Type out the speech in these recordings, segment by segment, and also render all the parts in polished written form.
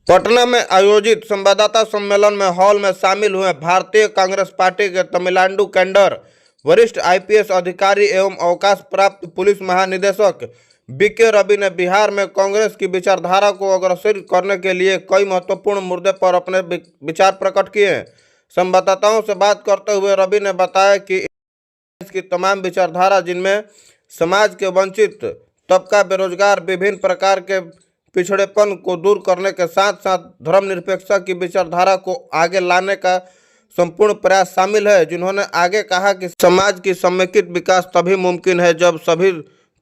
पटना में आयोजित संवाददाता सम्मेलन में हॉल में शामिल हुए भारतीय कांग्रेस पार्टी के तमिलनाडु कैडर वरिष्ठ आईपीएस अधिकारी एवं अवकाश प्राप्त पुलिस महानिदेशक बीके रवि ने बिहार में कांग्रेस की विचारधारा को अग्रसर करने के लिए कई महत्वपूर्ण मुद्दे पर अपने विचार प्रकट किए। संवाददाताओं से बात करते हुए रवि ने बताया कि इसकी तमाम विचारधारा, जिनमें समाज के वंचित तबका, बेरोजगार, विभिन्न प्रकार के पिछड़ेपन को दूर करने के साथ साथ धर्मनिरपेक्षता की विचारधारा को आगे लाने का संपूर्ण प्रयास शामिल है। जिन्होंने आगे कहा कि समाज की समेकित विकास तभी मुमकिन है जब सभी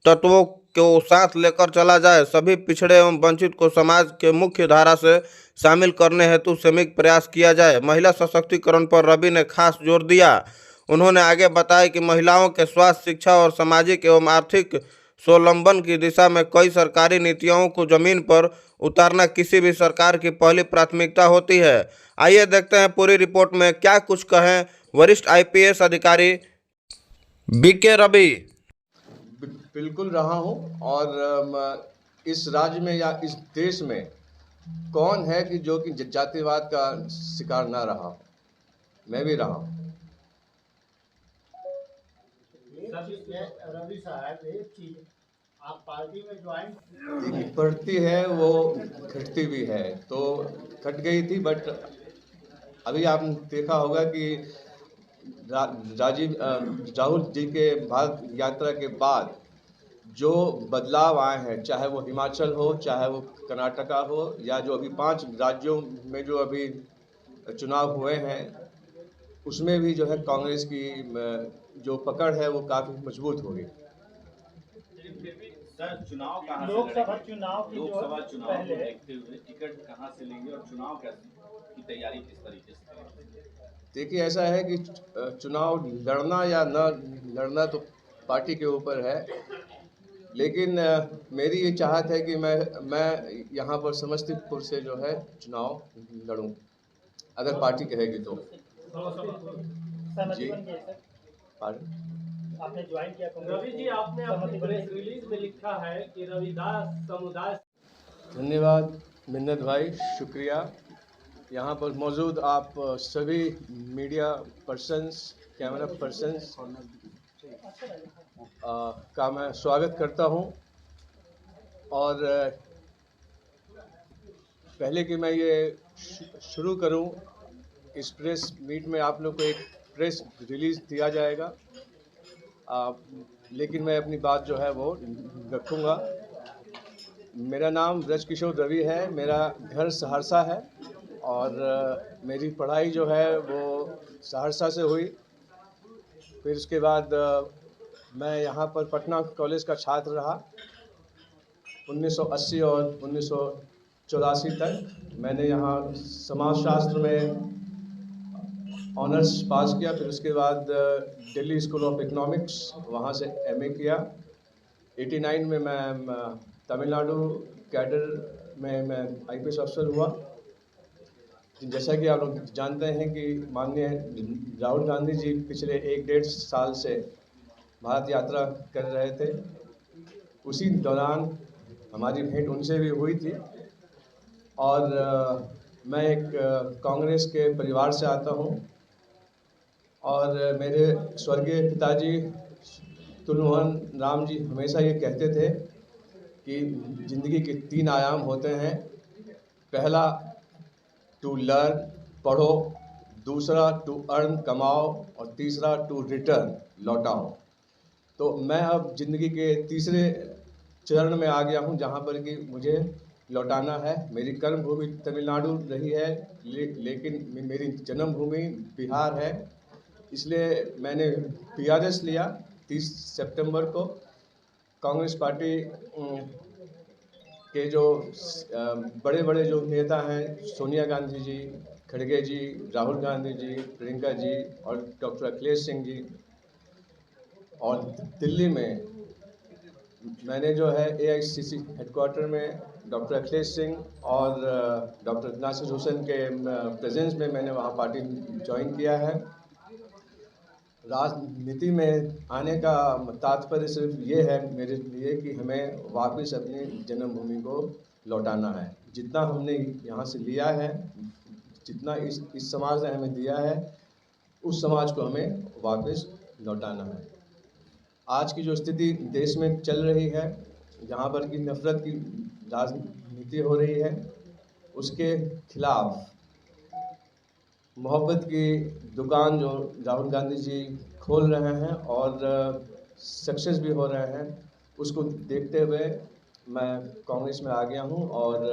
तत्वों को साथ लेकर चला जाए। सभी पिछड़े एवं वंचित को समाज के मुख्य धारा से शामिल करने हेतु सामूहिक प्रयास किया जाए। महिला सशक्तिकरण पर रवि ने खास जोर दिया। उन्होंने आगे बताया कि महिलाओं के स्वास्थ्य, शिक्षा और सामाजिक एवं आर्थिक स्वावलंबन की दिशा में कई सरकारी नीतियों को जमीन पर उतारना किसी भी सरकार की पहली प्राथमिकता होती है। आइए देखते हैं पूरी रिपोर्ट में क्या कुछ कहें वरिष्ठ आईपीएस अधिकारी बीके रवि। बिल्कुल रहा हूं और इस राज्य में या इस देश में कौन है कि जो कि जातिवाद का शिकार ना रहा। मैं भी रहा हूं। रवि साहब, एक चीज, आप पार्टी में ज्वाइन बढ़ती है वो घटती भी है, तो घट गई थी, बट अभी आपने देखा होगा कि राहुल जी के भारत यात्रा के बाद जो बदलाव आए हैं, चाहे वो हिमाचल हो, चाहे वो कर्नाटका हो, या जो अभी 5 राज्यों में जो अभी चुनाव हुए हैं, उसमें भी जो है कांग्रेस की जो पकड़ है वो काफ़ी मजबूत हो गई। सर, चुनाव कहाँ लोकसभा चुनाव को देखते हुए टिकट कहाँ से लेंगे और चुनाव की तैयारी किस तरीके से करेंगे? देखिए, ऐसा है कि चुनाव लड़ना या न लड़ना तो पार्टी के ऊपर है, लेकिन मेरी ये चाहत है कि मैं यहाँ पर समस्तीपुर से जो है चुनाव लड़ूं, अगर पार्टी कहेगी तो। जी, आपने ज्वाइन किया रवि जी, आपने अपनी प्रेस रिलीज में लिखा है कि रविदास समुदाय। धन्यवाद मिन्नत भाई, शुक्रिया। यहाँ पर मौजूद आप सभी मीडिया पर्सन्स, कैमरा पर्सन्स का मैं स्वागत करता हूँ। और पहले कि मैं ये शुरू करूँ, इस प्रेस मीट में आप लोग को एक प्रेस रिलीज़ दिया जाएगा, लेकिन मैं अपनी बात जो है वो रखूँगा। मेरा नाम ब्रजकिशोर रवि है, मेरा घर सहरसा है और मेरी पढ़ाई जो है वो सहरसा से हुई। फिर उसके बाद मैं यहाँ पर पटना कॉलेज का छात्र रहा 1980 और 1984 तक। मैंने यहाँ समाजशास्त्र में ऑनर्स पास किया। फिर उसके बाद दिल्ली स्कूल ऑफ इकोनॉमिक्स, वहाँ से एमए किया। 89 में मैं तमिलनाडु कैडर में मैं आईपीएस अफसर हुआ। जैसा कि आप लोग जानते हैं कि माननीय राहुल गांधी जी पिछले 1-1.5 साल से भारत यात्रा कर रहे थे। उसी दौरान हमारी भेंट उनसे भी हुई थी। और मैं एक कांग्रेस के परिवार से आता हूँ और मेरे स्वर्गीय पिताजी तुलमोहन राम जी हमेशा ये कहते थे कि ज़िंदगी के 3 आयाम होते हैं। पहला टू लर्न, पढ़ो, दूसरा टू अर्न, कमाओ, और तीसरा टू रिटर्न, लौटाओ। तो मैं अब ज़िंदगी के तीसरे चरण में आ गया हूँ, जहाँ पर कि मुझे लौटाना है। मेरी कर्म भूमि तमिलनाडु रही है, लेकिन मेरी जन्मभूमि बिहार है। इसलिए मैंने पीआरएस लिया 30 सितंबर को। कांग्रेस पार्टी के जो बड़े बड़े जो नेता हैं, सोनिया गांधी जी, खड़गे जी, राहुल गांधी जी, प्रियंका जी और डॉक्टर अखिलेश सिंह जी, और दिल्ली में मैंने जो है एआईसीसी हेडक्वार्टर में डॉक्टर अखिलेश सिंह और डॉक्टर नासिर हुसैन के प्रेजेंस में मैंने वहाँ पार्टी ज्वाइन किया है। राजनीति में आने का तात्पर्य सिर्फ ये है मेरे लिए कि हमें वापस अपनी जन्मभूमि को लौटाना है। जितना हमने यहाँ से लिया है, जितना इस समाज ने हमें दिया है, उस समाज को हमें वापस लौटाना है। आज की जो स्थिति देश में चल रही है, जहाँ पर की नफरत की राजनीति हो रही है, उसके खिलाफ मोहब्बत की दुकान जो राहुल गांधी जी खोल रहे हैं और सक्सेस भी हो रहे हैं, उसको देखते हुए मैं कांग्रेस में आ गया हूं और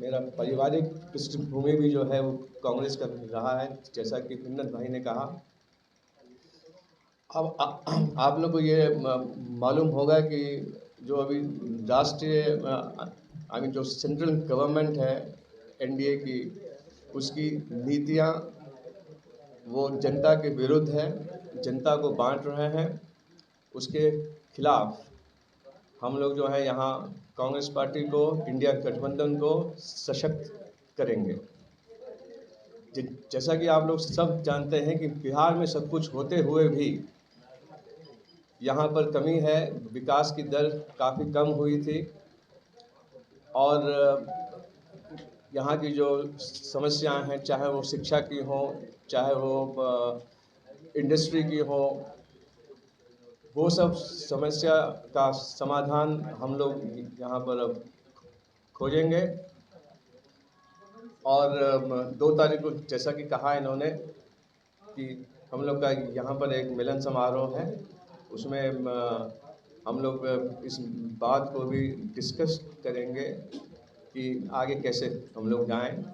मेरा पारिवारिक पृष्ठभूमि भी जो है वो कांग्रेस का रहा है, जैसा कि मिन्नत भाई ने कहा। अब आप लोग को ये मालूम होगा कि जो अभी राष्ट्रीय जो सेंट्रल गवर्नमेंट है एनडीए की, उसकी नीतियाँ वो जनता के विरुद्ध है, जनता को बांट रहे हैं। उसके खिलाफ हम लोग जो है यहाँ कांग्रेस पार्टी को, इंडिया गठबंधन को सशक्त करेंगे। जैसा कि आप लोग सब जानते हैं कि बिहार में सब कुछ होते हुए भी यहाँ पर कमी है, विकास की दर काफ़ी कम हुई थी और यहाँ की जो समस्याएं हैं, चाहे वो शिक्षा की हो, चाहे वो इंडस्ट्री की हो, वो सब समस्या का समाधान हम लोग यहाँ पर खोजेंगे। और 2 तारीख को जैसा कि कहा इन्होंने कि हम लोग का यहाँ पर एक मिलन समारोह है, उसमें हम लोग इस बात को भी डिस्कस करेंगे कि आगे कैसे हम लोग जाएं।